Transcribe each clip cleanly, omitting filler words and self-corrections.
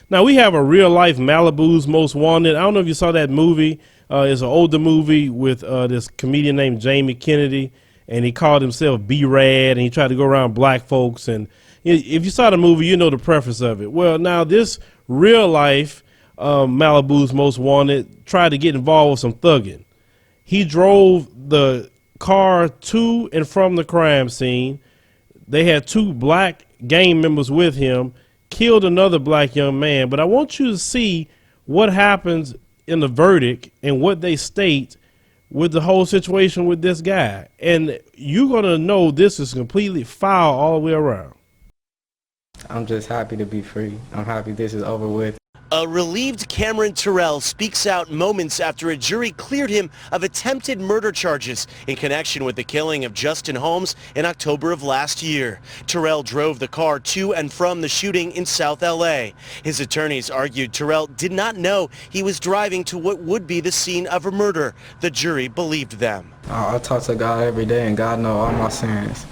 Now we have a real life Malibu's Most Wanted. I don't know if you saw that movie. It's an older movie with this comedian named Jamie Kennedy, and he called himself B-Rad, and he tried to go around black folks. And if you saw the movie, you know the preface of it. Well, now this real life Malibu's Most Wanted tried to get involved with some thugging. He drove the car to and from the crime scene. They had two black gang members with him, killed another black young man. But I want you to see what happens in the verdict and what they state with the whole situation with this guy. And you're going to know this is completely foul all the way around. I'm just happy to be free. I'm happy this is over with. A relieved Cameron Terrell speaks out moments after a jury cleared him of attempted murder charges in connection with the killing of Justin Holmes in October of last year. Terrell drove the car to and from the shooting in South L.A. His attorneys argued Terrell did not know he was driving to what would be the scene of a murder. The jury believed them. I talk to God every day, and God knows all my sins.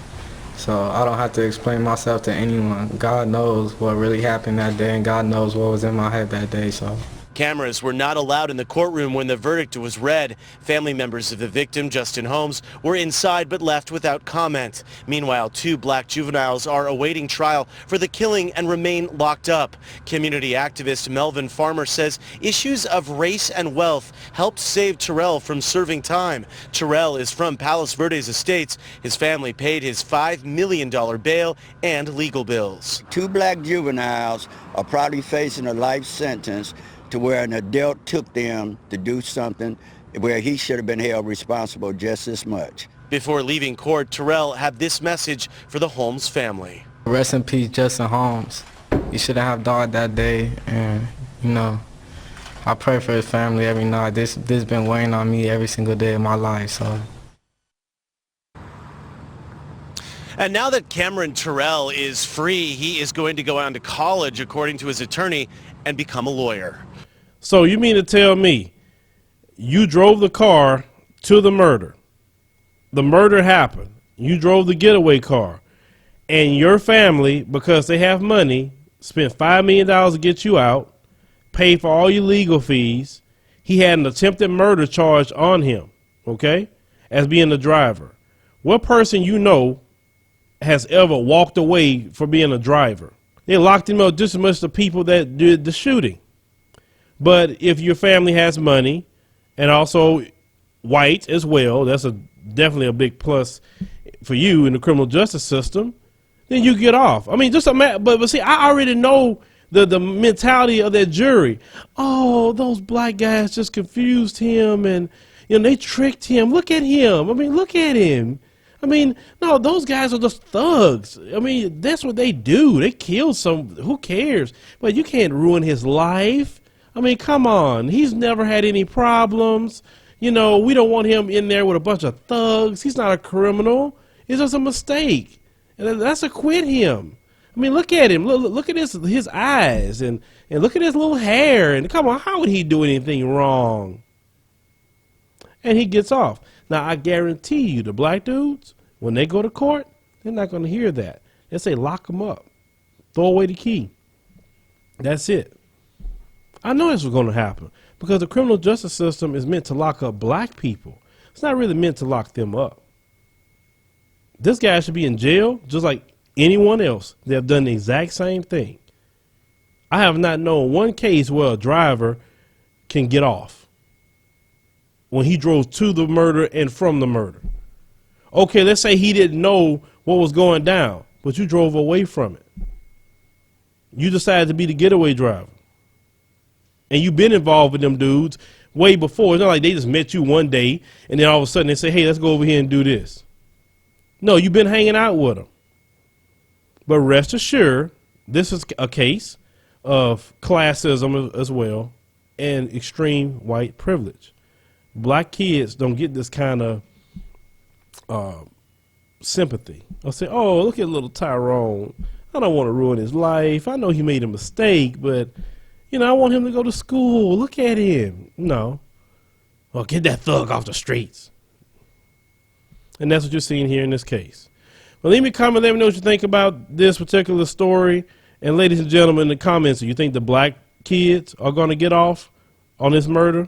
So I don't have to explain myself to anyone. God knows what really happened that day, and God knows what was in my head that day. So Cameras were not allowed in the courtroom when the verdict was read. Family members of the victim, Justin Holmes, were inside but left without comment. Meanwhile, two black juveniles are awaiting trial for the killing and remain locked up. Community activist Melvin Farmer says issues of race and wealth helped save Terrell from serving time. Terrell is from Palos Verdes Estates. His family paid his $5 million bail and legal bills. Two black juveniles are probably facing a life sentence to where an adult took them to do something where he should have been held responsible just as much. Before leaving court, Terrell had this message for the Holmes family. rest in peace, Justin Holmes. He shouldn't have died that day, and I pray for his family every night. This been weighing on me every single day of my life. So. And now that Cameron Terrell is free, he is going to go on to college, according to his attorney, and become a lawyer. So you mean to tell me you drove the car to the murder? The murder happened. You drove the getaway car. And your family, because they have money, spent $5 million to get you out, paid for all your legal fees. He had an attempted murder charge on him, okay, as being the driver. What person you know has ever walked away for being a driver? They locked him up just as much as the people that did the shooting. But if your family has money and also white as well, that's definitely a big plus for you in the criminal justice system, then you get off. I mean, but see, I already know the mentality of that jury. Oh, those black guys just confused him and they tricked him. Look at him. I mean, look at him. I mean, no, those guys are just thugs. I mean, that's what they do. They kill who cares? But you can't ruin his life. I mean, come on. He's never had any problems. We don't want him in there with a bunch of thugs. He's not a criminal. It's just a mistake. And let's acquit him. I mean, look at him. Look at his eyes and look at his little hair. And come on, how would he do anything wrong? And he gets off. Now, I guarantee you, the black dudes, when they go to court, they're not going to hear that. They say, lock him up. Throw away the key. That's it. I know this was going to happen because the criminal justice system is meant to lock up black people. It's not really meant to lock them up. This guy should be in jail just like anyone else. They have done the exact same thing. I have not known one case where a driver can get off when he drove to the murder and from the murder. Okay, let's say he didn't know what was going down, but you drove away from it. You decided to be the getaway driver. And you've been involved with them dudes way before. It's not like they just met you one day and then all of a sudden they say, hey, let's go over here and do this. No, you've been hanging out with them. But rest assured, this is a case of classism as well and extreme white privilege. Black kids don't get this kind of sympathy. They'll say, oh, look at little Tyrone. I don't want to ruin his life. I know he made a mistake, but I want him to go to school. Look at him. No. Well, get that thug off the streets. And that's what you're seeing here in this case. Well, leave me a comment. Let me know what you think about this particular story. And ladies and gentlemen, in the comments, do you think the black kids are going to get off on this murder?